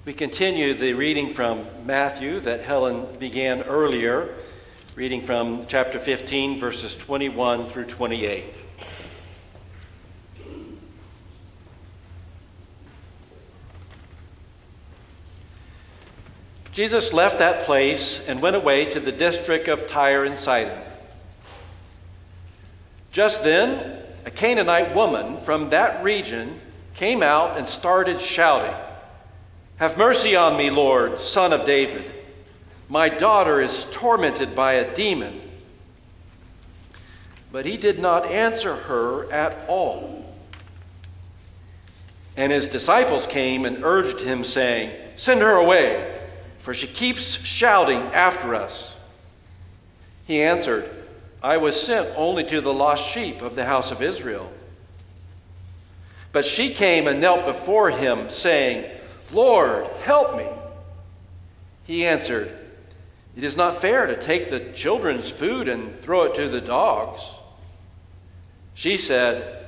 We continue the reading from Matthew that Helen began earlier, reading from chapter 15, verses 21 through 28. Jesus left that place and went away to the district of Tyre and Sidon. Just then, a Canaanite woman from that region came out and started shouting, "Have mercy on me, Lord, Son of David. My daughter is tormented by a demon." But he did not answer her at all. And his disciples came and urged him, saying, "Send her away, for she keeps shouting after us." He answered, "I was sent only to the lost sheep of the house of Israel." But she came and knelt before him, saying, "Lord, help me." He answered, "It is not fair to take the children's food and throw it to the dogs." She said,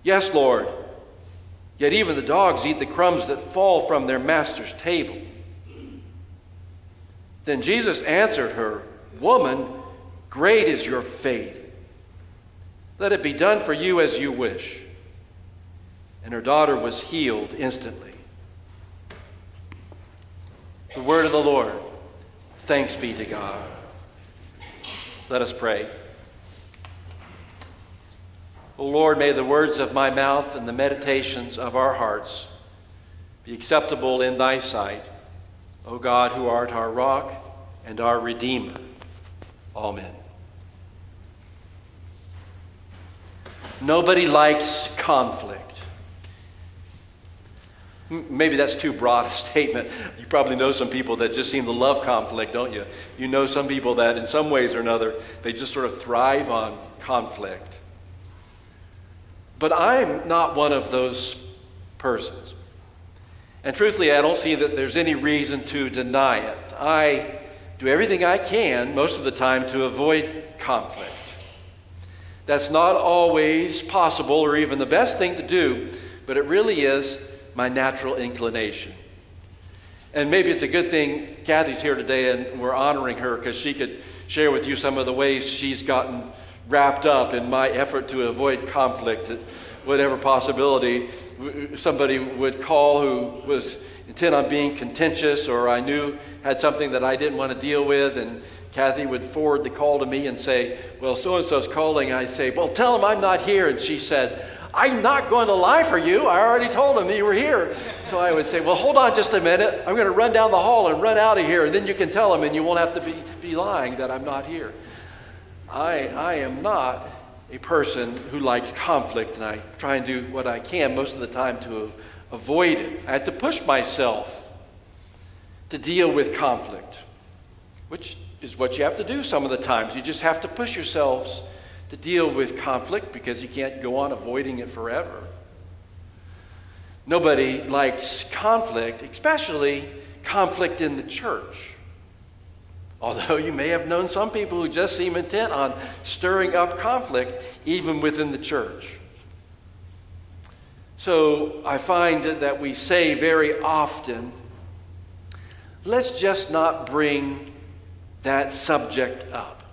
"Yes, Lord, yet even the dogs eat the crumbs that fall from their master's table." Then Jesus answered her, "Woman, great is your faith. Let it be done for you as you wish." And her daughter was healed instantly. The word of the Lord. Thanks be to God. Let us pray. O Lord, may the words of my mouth and the meditations of our hearts be acceptable in thy sight, O God, who art our rock and our Redeemer. Amen. Nobody likes conflict. Maybe that's too broad a statement. You probably know some people that just seem to love conflict, don't you? You know some people that in some ways or another, they just sort of thrive on conflict. But I'm not one of those persons. And truthfully, I don't see that there's any reason to deny it. I do everything I can most of the time to avoid conflict. That's not always possible or even the best thing to do, but it really is my natural inclination. And maybe it's a good thing Kathy's here today and we're honoring her because she could share with you some of the ways she's gotten wrapped up in my effort to avoid conflict at whatever possibility somebody would call who was intent on being contentious or I knew had something that I didn't want to deal with, and Kathy would forward the call to me and say, "Well, so-and-so's calling." I say, "Well, tell him I'm not here." And she said, "I'm not going to lie for you. I already told him you were here." So I would say, "Well, hold on just a minute. I'm going to run down the hall and run out of here, and then you can tell him and you won't have to be lying that I'm not here." I am not a person who likes conflict, and I try and do what I can most of the time to avoid it. I have to push myself to deal with conflict, which is what you have to do some of the times. You just have to push yourselves to deal with conflict because you can't go on avoiding it forever. Nobody likes conflict, especially conflict in the church. Although you may have known some people who just seem intent on stirring up conflict even within the church. So I find that we say very often, let's just not bring that subject up.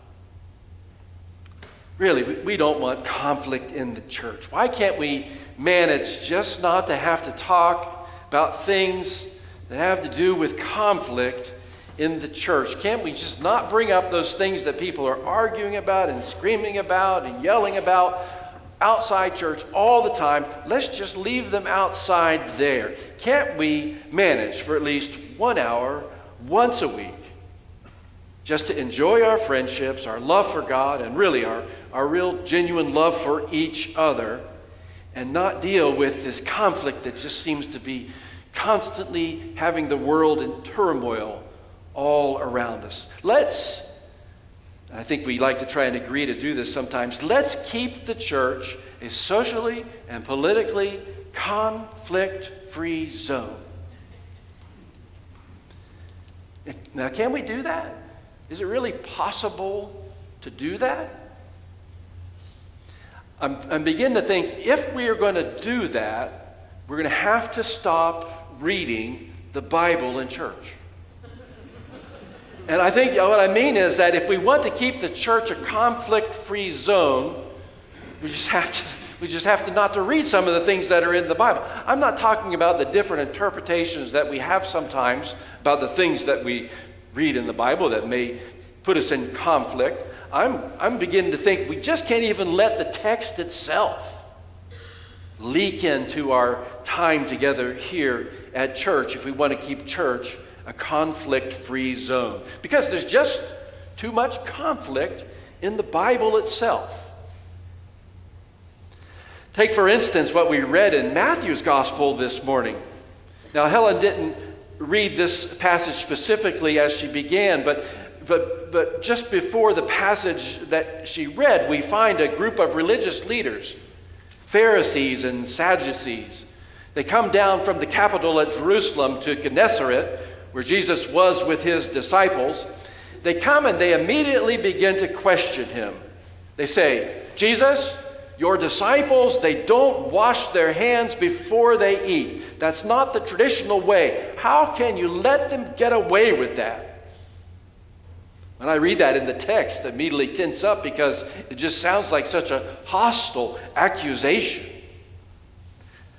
Really, we don't want conflict in the church. Why can't we manage just not to have to talk about things that have to do with conflict in the church? Can't we just not bring up those things that people are arguing about and screaming about and yelling about outside church all the time? Let's just leave them outside there. Can't we manage for at least 1 hour once a week just to enjoy our friendships, our love for God, and really our real genuine love for each other, and not deal with this conflict that just seems to be constantly having the world in turmoil all around us? I think we like to try and agree to do this sometimes, let's keep the church a socially and politically conflict-free zone. Now, can we do that? Is it really possible to do that? I'm beginning to think if we are going to do that, we're going to have to stop reading the Bible in church. And I think what I mean is that if we want to keep the church a conflict-free zone, we just have to not to read some of the things that are in the Bible. I'm not talking about the different interpretations that we have sometimes about the things that we read in the Bible that may put us in conflict. I'm beginning to think we just can't even let the text itself leak into our time together here at church if we want to keep church a conflict-free zone. Because there's just too much conflict in the Bible itself. Take, for instance, what we read in Matthew's Gospel this morning. Now, Helen didn't read this passage specifically as she began, but just before the passage that she read, we find a group of religious leaders, Pharisees and Sadducees. They come down from the capital at Jerusalem to Gennesaret, where Jesus was with his disciples. They come and they immediately begin to question him. They say, Jesus, your disciples, they don't wash their hands before they eat. That's not the traditional way. How can you let them get away with that? When I read that in the text, I immediately tense up because it just sounds like such a hostile accusation.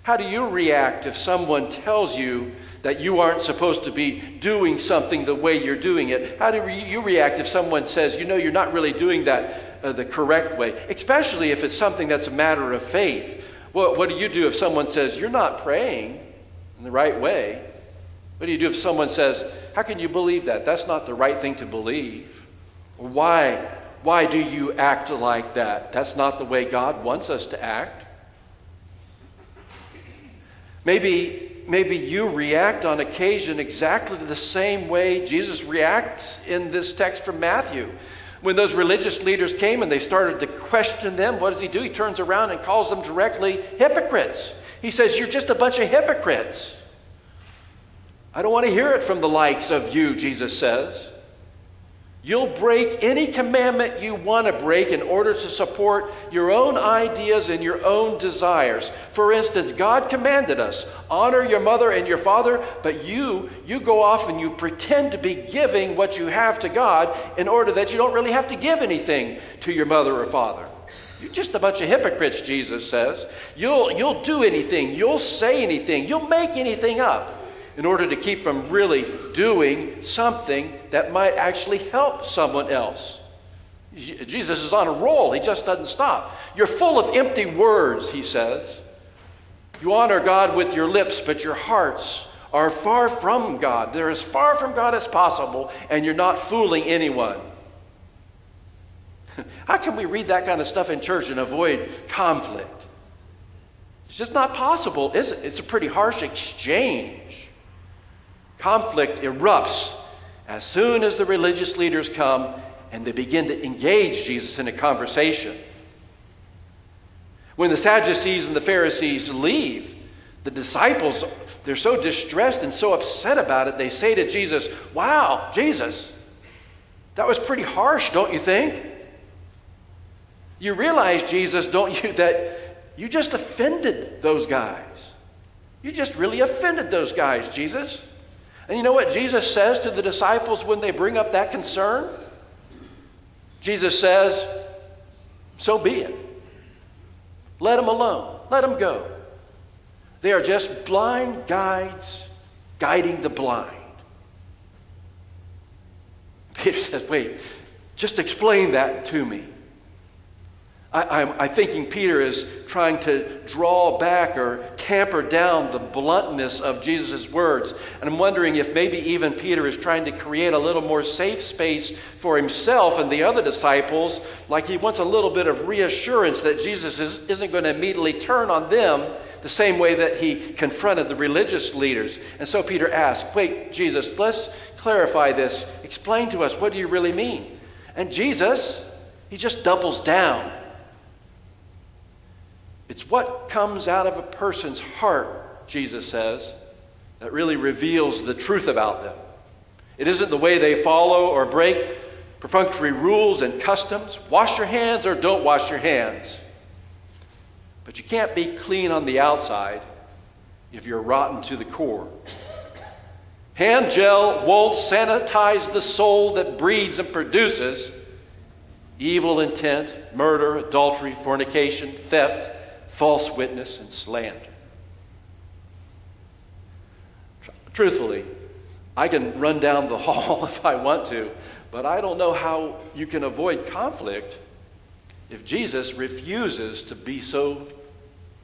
How do you react if someone tells you that you aren't supposed to be doing something the way you're doing it? How do you react if someone says, you know, you're not really doing that the correct way, especially if it's something that's a matter of faith? Well, what do you do if someone says, you're not praying in the right way? What do you do if someone says, how can you believe that? That's not the right thing to believe. Why do you act like that? That's not the way God wants us to act. Maybe you react on occasion exactly the same way Jesus reacts in this text from Matthew. When those religious leaders came and they started to question them, what does he do? He turns around and calls them directly hypocrites. He says, you're just a bunch of hypocrites. I don't want to hear it from the likes of you, Jesus says. You'll break any commandment you want to break in order to support your own ideas and your own desires. For instance, God commanded us, honor your mother and your father, but you go off and you pretend to be giving what you have to God in order that you don't really have to give anything to your mother or father. You're just a bunch of hypocrites, Jesus says. You'll do anything, you'll say anything, you'll make anything up in order to keep from really doing something that might actually help someone else. Jesus is on a roll. He just doesn't stop. You're full of empty words, he says. You honor God with your lips, but your hearts are far from God. They're as far from God as possible, and you're not fooling anyone. How can we read that kind of stuff in church and avoid conflict? It's just not possible, is it? It's a pretty harsh exchange. Conflict erupts as soon as the religious leaders come and they begin to engage Jesus in a conversation. When the Sadducees and the Pharisees leave, the disciples, they're so distressed and so upset about it, they say to Jesus, wow, Jesus, that was pretty harsh, don't you think? You realize, Jesus, don't you, that you just offended those guys. You just really offended those guys, Jesus. And you know what Jesus says to the disciples when they bring up that concern? Jesus says, so be it. Let them alone. Let them go. They are just blind guides guiding the blind. Peter says, wait, just explain that to me. I'm thinking Peter is trying to draw back or tamper down the bluntness of Jesus' words. And I'm wondering if maybe even Peter is trying to create a little more safe space for himself and the other disciples, like he wants a little bit of reassurance that Jesus isn't going to immediately turn on them the same way that he confronted the religious leaders. And so Peter asked, wait, Jesus, let's clarify this. Explain to us, what do you really mean? And Jesus, he just doubles down. It's what comes out of a person's heart, Jesus says, that really reveals the truth about them. It isn't the way they follow or break perfunctory rules and customs. Wash your hands or don't wash your hands. But you can't be clean on the outside if you're rotten to the core. Hand gel won't sanitize the soul that breeds and produces evil intent, murder, adultery, fornication, theft, false witness, and slander. Truthfully, I can run down the hall if I want to, but I don't know how you can avoid conflict if Jesus refuses to be so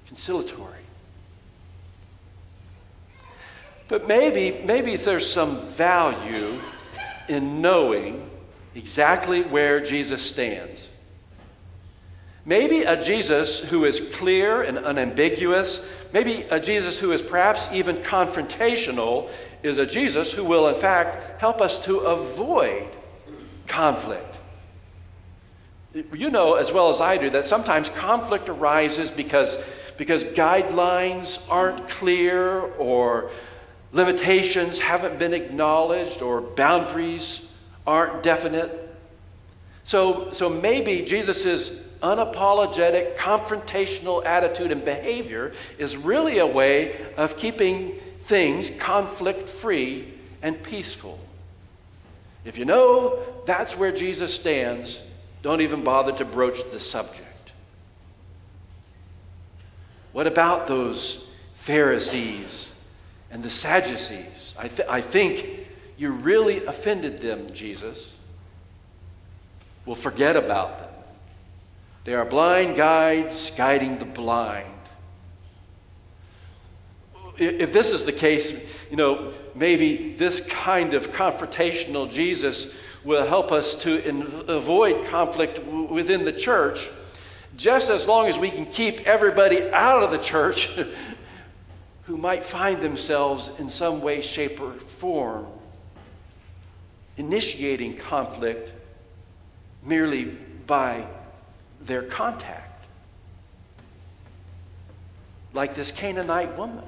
conciliatory. But maybe there's some value in knowing exactly where Jesus stands. Maybe a Jesus who is clear and unambiguous, maybe a Jesus who is perhaps even confrontational, is a Jesus who will in fact help us to avoid conflict. You know as well as I do that sometimes conflict arises because guidelines aren't clear, or limitations haven't been acknowledged, or boundaries aren't definite. So maybe Jesus' unapologetic, confrontational attitude and behavior is really a way of keeping things conflict-free and peaceful. If you know that's where Jesus stands, don't even bother to broach the subject. What about those Pharisees and the Sadducees? I think you really offended them, Jesus. Well, forget about them. They are blind guides guiding the blind. If this is the case, maybe this kind of confrontational Jesus will help us to avoid conflict within the church, just as long as we can keep everybody out of the church who might find themselves in some way, shape, or form initiating conflict merely by their contact. Like this Canaanite woman.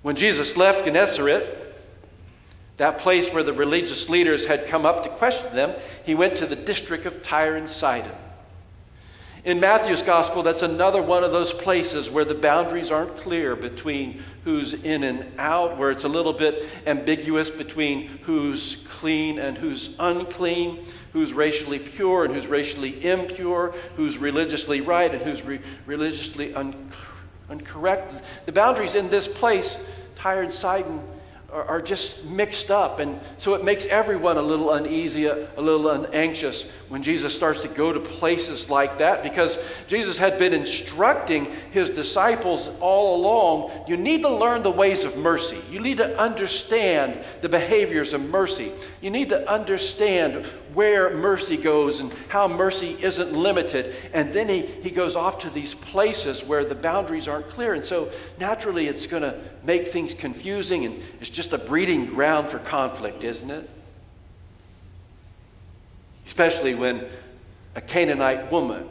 When Jesus left Gennesaret, that place where the religious leaders had come up to question them, he went to the district of Tyre and Sidon. In Matthew's gospel, that's another one of those places where the boundaries aren't clear between who's in and out, where it's a little bit ambiguous between who's clean and who's unclean, who's racially pure and who's racially impure, who's religiously right and who's religiously incorrect. The boundaries in this place, Tyre and Sidon, are just mixed up, and so it makes everyone a little uneasy, a little anxious when Jesus starts to go to places like that, because Jesus had been instructing his disciples all along, you need to learn the ways of mercy. You need to understand the behaviors of mercy. You need to understand where mercy goes and how mercy isn't limited. And then he goes off to these places where the boundaries aren't clear, and so naturally it's going to make things confusing, and it's just a breeding ground for conflict, isn't it? Especially when a Canaanite woman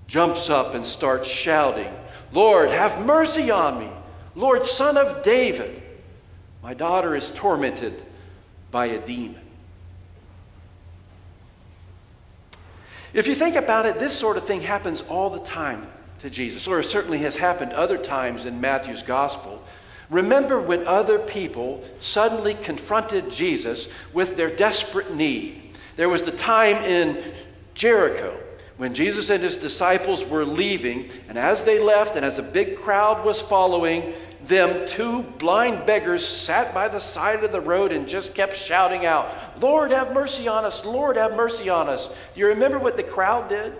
jumps up and starts shouting, "Lord, have mercy on me. Lord, Son of David, my daughter is tormented by a demon." If you think about it, this sort of thing happens all the time to Jesus, or it certainly has happened other times in Matthew's gospel. Remember when other people suddenly confronted Jesus with their desperate need. There was the time in Jericho when Jesus and his disciples were leaving, and as they left and as a big crowd was following them, two blind beggars sat by the side of the road and just kept shouting out, "Lord, have mercy on us! Lord, have mercy on us!" Do you remember what the crowd did?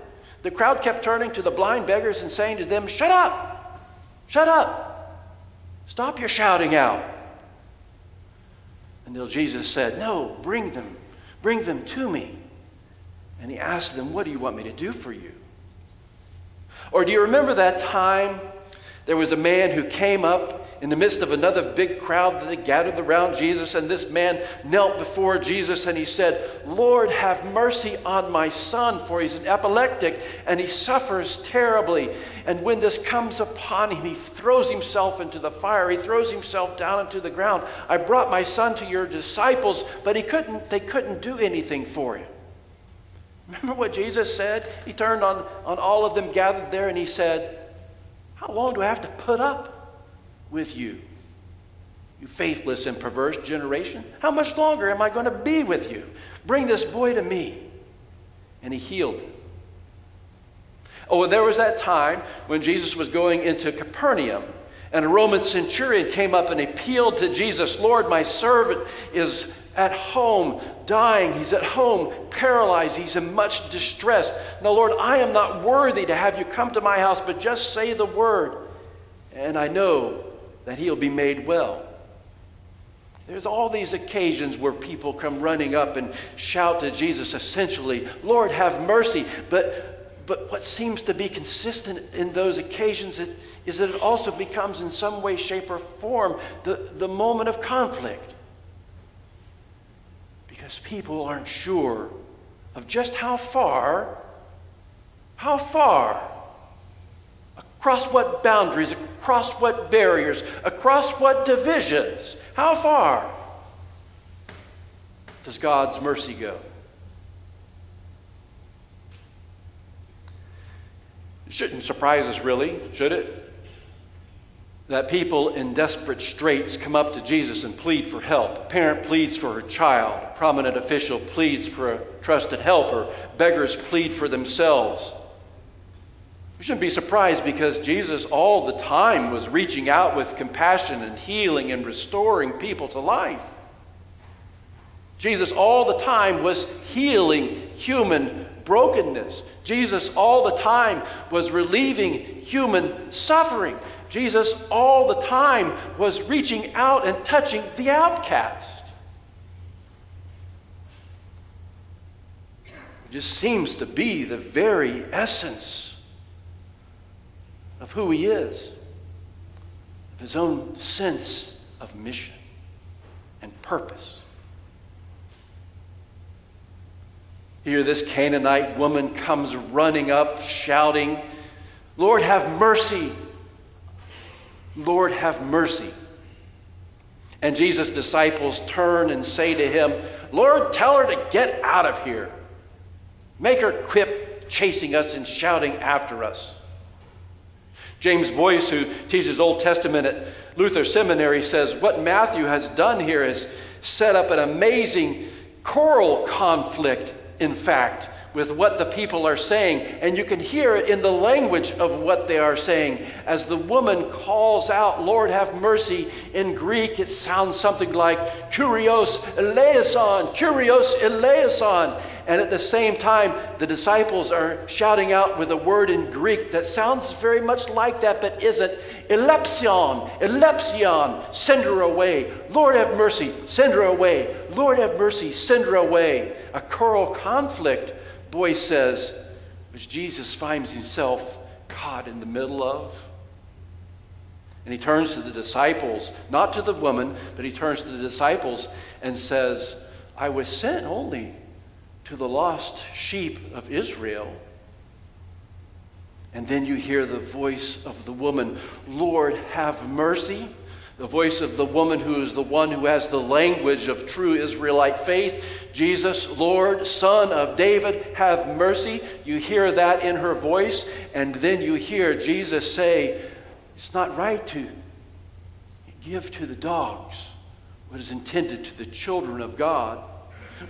The crowd kept turning to the blind beggars and saying to them, "Shut up! Shut up! Stop your shouting out." Until Jesus said, "No, bring them to me." And he asked them, "What do you want me to do for you?" Or do you remember that time there was a man who came up in the midst of another big crowd that had gathered around Jesus, and this man knelt before Jesus and he said, "Lord, have mercy on my son, for he's an epileptic and he suffers terribly. And when this comes upon him, he throws himself into the fire. He throws himself down into the ground. I brought my son to your disciples, but they couldn't do anything for him." Remember what Jesus said? He turned on all of them gathered there and he said, "How long do I have to put up with you? You faithless and perverse generation, how much longer am I going to be with you? Bring this boy to me. And he healed him. Oh, and there was that time when Jesus was going into Capernaum, and a Roman centurion came up and appealed to Jesus, Lord, my servant is at home, dying. He's at home, paralyzed. He's in much distress. Now, Lord, I am not worthy to have you come to my house, but just say the word, and I know that he'll be made well. There's all these occasions where people come running up and shout to Jesus, essentially, Lord, have mercy. But what seems to be consistent in those occasions is that it also becomes in some way, shape, or form the moment of conflict. Because people aren't sure of just how far, across what boundaries, across what barriers, across what divisions, how far does God's mercy go? It shouldn't surprise us, really, should it? That people in desperate straits come up to Jesus and plead for help. A parent pleads for her child. A prominent official pleads for a trusted helper. Beggars plead for themselves. We shouldn't be surprised because Jesus all the time was reaching out with compassion and healing and restoring people to life. Jesus all the time was healing human brokenness. Jesus all the time was relieving human suffering. Jesus all the time was reaching out and touching the outcast. It just seems to be the very essence of who he is, of his own sense of mission and purpose. Here, this Canaanite woman comes running up, shouting, Lord, have mercy. Lord, have mercy. And Jesus' disciples turn and say to him, Lord, tell her to get out of here. Make her quit chasing us and shouting after us. James Boyce, who teaches Old Testament at Luther Seminary, says what Matthew has done here is set up an amazing choral conflict, in fact, with what the people are saying. And you can hear it in the language of what they are saying. As the woman calls out, Lord, have mercy. In Greek, it sounds something like, Kyrios eleison, Kyrios eleison. And at the same time, the disciples are shouting out with a word in Greek that sounds very much like that, but isn't. Elepsion, elepsion, send her away. Lord, have mercy, send her away. Lord, have mercy, send her away. A choral conflict, Boyce says, which Jesus finds himself caught in the middle of. And he turns to the disciples, not to the woman, but he turns to the disciples and says, I was sent only to the lost sheep of Israel. And then you hear the voice of the woman, Lord, have mercy. The voice of the woman who is the one who has the language of true Israelite faith. Jesus, Lord, Son of David, have mercy. You hear that in her voice. And then you hear Jesus say, it's not right to give to the dogs what is intended to the children of God.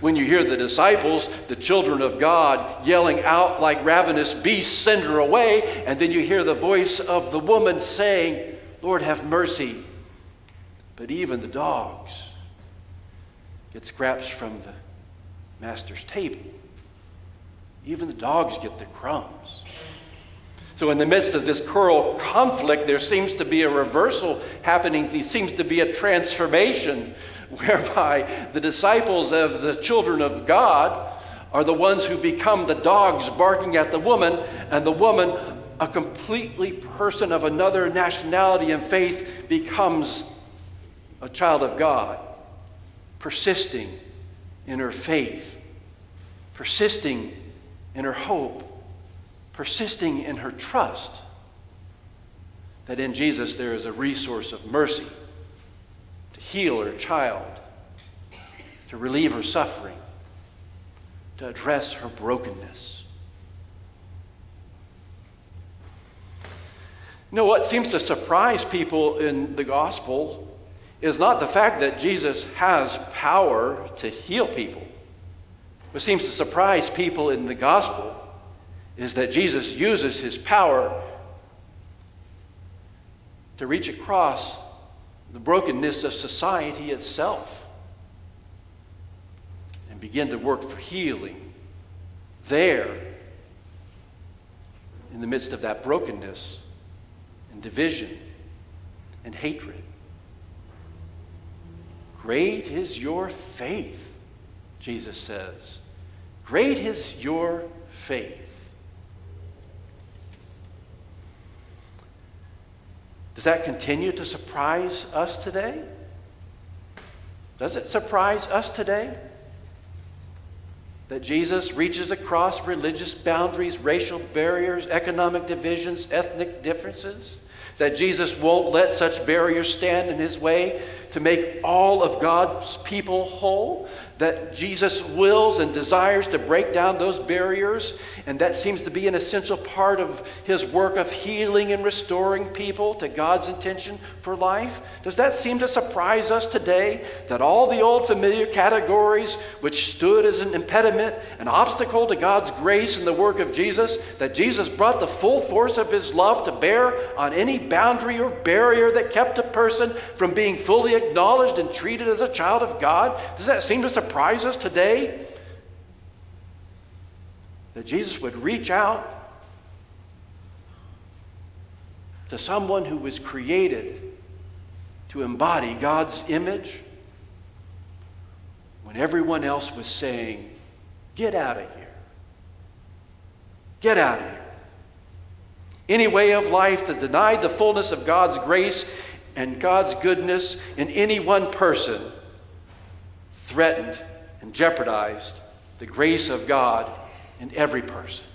When you hear the disciples, the children of God, yelling out like ravenous beasts, send her away. And then you hear the voice of the woman saying, Lord, have mercy. But even the dogs get scraps from the master's table. Even the dogs get the crumbs. So in the midst of this choral conflict, there seems to be a reversal happening. There seems to be a transformation whereby the disciples of the children of God are the ones who become the dogs barking at the woman, and the woman, a completely person of another nationality and faith, becomes a child of God, persisting in her faith, persisting in her hope, persisting in her trust that in Jesus there is a resource of mercy to heal her child, to relieve her suffering, to address her brokenness. You know what seems to surprise people in the gospel is not the fact that Jesus has power to heal people. What seems to surprise people in the gospel is that Jesus uses his power to reach across the brokenness of society itself and begin to work for healing there in the midst of that brokenness and division and hatred. Great is your faith, Jesus says. Great is your faith. Does that continue to surprise us today? Does it surprise us today that Jesus reaches across religious boundaries, racial barriers, economic divisions, ethnic differences? That Jesus won't let such barriers stand in his way to make all of God's people whole? That Jesus wills and desires to break down those barriers, and that seems to be an essential part of his work of healing and restoring people to God's intention for life? Does that seem to surprise us today, that all the old familiar categories which stood as an impediment, an obstacle to God's grace and the work of Jesus, that Jesus brought the full force of his love to bear on any boundary or barrier that kept a person from being fully acknowledged and treated as a child of God? Does that seem to surprise us today? That Jesus would reach out to someone who was created to embody God's image when everyone else was saying, "Get out of here. Get out of here." Any way of life that denied the fullness of God's grace and God's goodness in any one person threatened and jeopardized the grace of God in every person.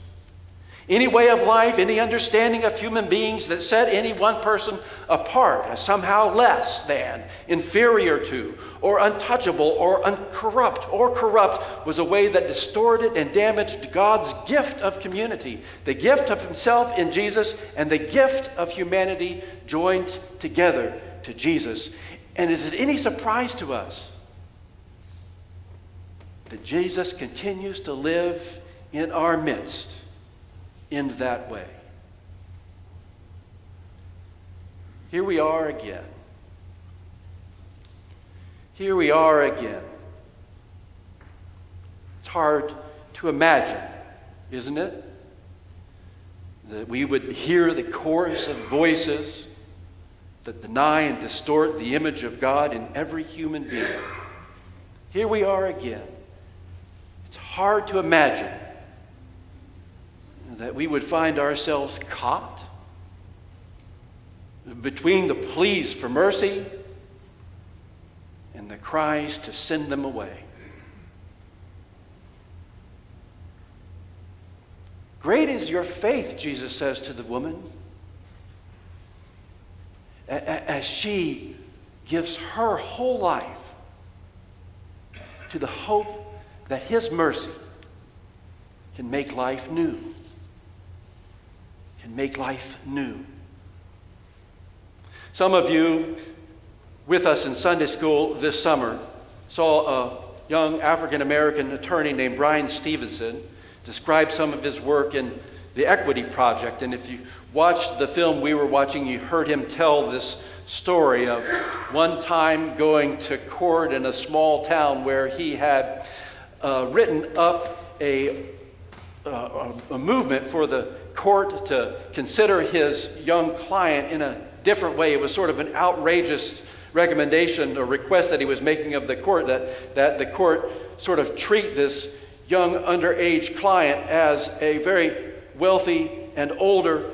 Any way of life, any understanding of human beings that set any one person apart as somehow less than, inferior to, or untouchable, or uncorrupt, or corrupt was a way that distorted and damaged God's gift of community, the gift of himself in Jesus, and the gift of humanity joined together to Jesus. And is it any surprise to us that Jesus continues to live in our midst in that way? Here we are again. Here we are again. It's hard to imagine, isn't it, that we would hear the chorus of voices that deny and distort the image of God in every human being. Here we are again. It's hard to imagine that we would find ourselves caught between the pleas for mercy and the cries to send them away. Great is your faith, Jesus says to the woman, as she gives her whole life to the hope that his mercy can make life new. Can make life new. Some of you with us in Sunday school this summer saw a young African-American attorney named Bryan Stevenson describe some of his work in the Equity Project. And if you watched the film we were watching, you heard him tell this story of one time going to court in a small town where he had written up a movement for the court to consider his young client in a different way. It was sort of an outrageous recommendation or request that he was making of the court, that the court sort of treat this young underage client as a very wealthy and older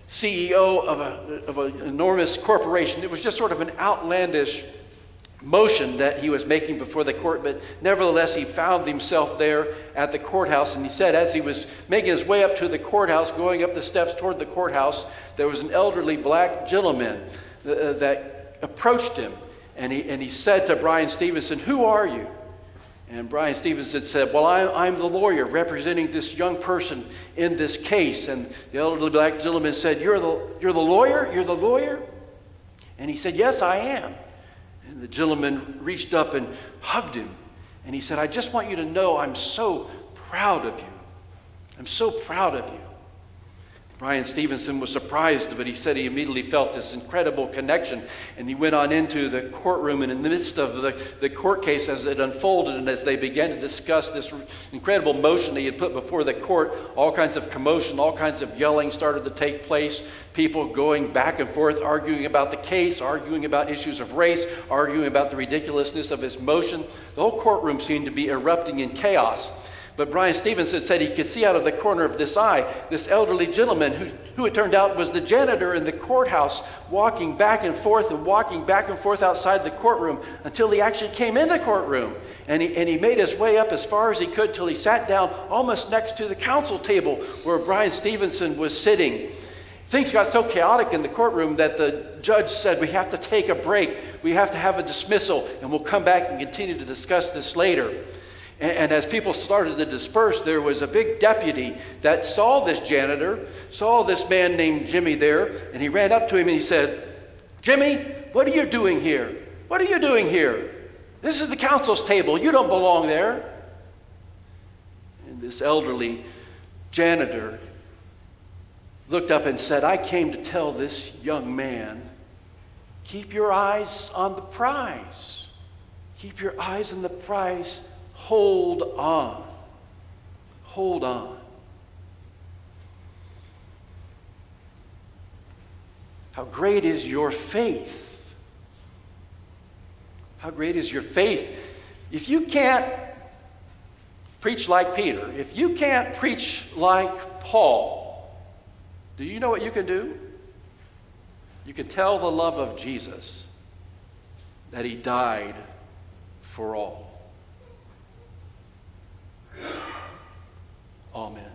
CEO of an enormous corporation. It was just sort of an outlandish motion that he was making before the court, but nevertheless he found himself there at the courthouse. And he said as he was making his way up to the courthouse, going up the steps toward the courthouse, there was an elderly black gentleman that approached him, and he said to Bryan Stevenson, "Who are you?" And Bryan Stevenson said, "Well, I'm the lawyer representing this young person in this case." And the elderly black gentleman said, You're the lawyer? You're the lawyer?" And he said, "Yes, I am." And the gentleman reached up and hugged him. And he said, I just want you to know I'm so proud of you. I'm so proud of you. Brian Stevenson was surprised, but he said he immediately felt this incredible connection. And he went on into the courtroom, and in the midst of the court case as it unfolded and as they began to discuss this incredible motion he had put before the court, all kinds of commotion, all kinds of yelling started to take place. People going back and forth, arguing about the case, arguing about issues of race, arguing about the ridiculousness of his motion. The whole courtroom seemed to be erupting in chaos. But Brian Stevenson said he could see out of the corner of this eye this elderly gentleman who it turned out was the janitor in the courthouse, walking back and forth outside the courtroom until he actually came in the courtroom. And he made his way up as far as he could till he sat down almost next to the counsel table where Brian Stevenson was sitting. Things got so chaotic in the courtroom that the judge said, we have to take a break. We have to have a dismissal, and we'll come back and continue to discuss this later. And as people started to disperse, there was a big deputy that saw this janitor, saw this man named Jimmy there, and he ran up to him and he said, Jimmy, what are you doing here? What are you doing here? This is the council's table. You don't belong there. And this elderly janitor looked up and said, I came to tell this young man, keep your eyes on the prize. Keep your eyes on the prize. Hold on. Hold on. How great is your faith? How great is your faith? If you can't preach like Peter, if you can't preach like Paul, do you know what you can do? You can tell the love of Jesus, that he died for all. Amen.